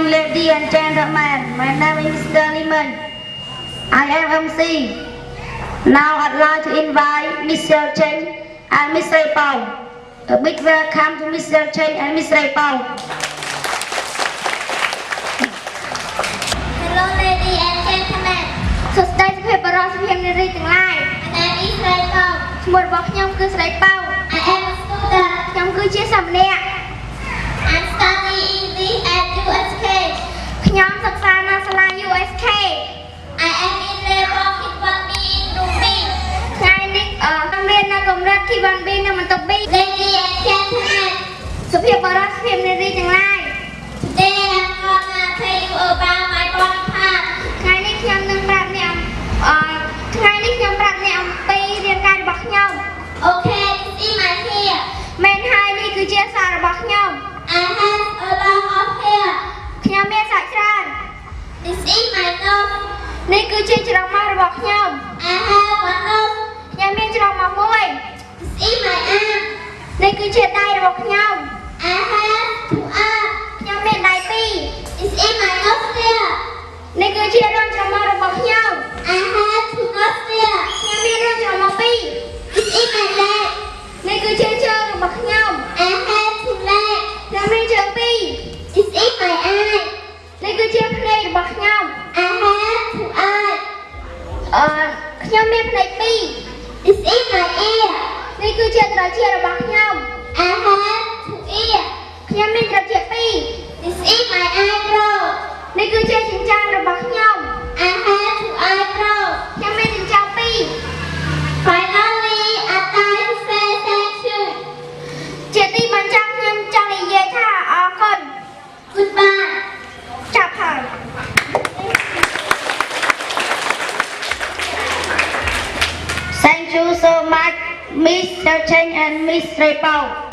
ladies and gentlemen, my name is Mr. Liman. I am MC. Now I'd like to invite Mr. Chen and Mr. Pao. A big welcome to Mr. Chen and Mr. Pao. Hello, ladies and gentlemen. សួស្តីសុភាពបរិសុភាពនារីទាំងឡាយ My name is ស្រីប៉ៅ ឈ្មោះរបស់ខ្ញុំគឺស្រីប៉ៅ I am a student ខ្ញុំគឺជាសាមណេរ I'm studying English at USK ខ្ញុំសិក្សានៅសាលា USK I am in level K1B in Ruby ថ្ងៃនេះខ្ញុំរៀននៅកម្រិត K1B នៅបន្ទប់ B Ladies and gentlemen សុភាពបរិសុភាពនារីទាំងឡាយ Today I'm gonna tell you about my body part ថ្ងៃនេះខ្ញុំនឹងប្រាប់អ្នកអំពីរាងកាយរបស់ខ្ញុំ Okay, this is my hair មែនហើយនេះគឺជាសាករបស់ខ្ញុំ I have a lot of hair ខ្ញុំមានសាច់ច្រើន This is my nose នេះគឺជាច្រមុះរបស់ខ្ញុំ I have one nose ខ្ញុំមានច្រមុះមួយ This is my arm នេះគឺជាដៃរបស់ខ្ញុំ I have two arms ខ្ញុំមានដៃពីរ This is my nostril នេះគឺជារន្ធច្រមុះរបស់ខ្ញុំ I have two nostrils ខ្ញុំមានរន្ធច្រមុះពីរ This is my leg នេះគឺជាជើងរបស់ខ្ញុំ I have two legs ខ្ញុំមានជើងពីរ This is my eye នេះគឺជាភ្នែករបស់ខ្ញុំ I have two eyes ខ្ញុំមានភ្នែកពីរ This is my ear នេះគឺជាត្រចៀករបស់ខ្ញុំ I have two ears ខ្ញុំមានត្រចៀកពីរ This is my eyebrow នេះគឺជាចិញ្ចើមរបស់ខ្ញុំ I have two eyebrows ខ្ញុំមានចិញ្ចើមពីរ Finally I like to say thank you ជាទីបញ្ចប់ខ្ញុំចង់និយាយថាអរគុណ Goodbye ចាប់ហើយ Thank you so much, Mr. Chen and Mr. Pao.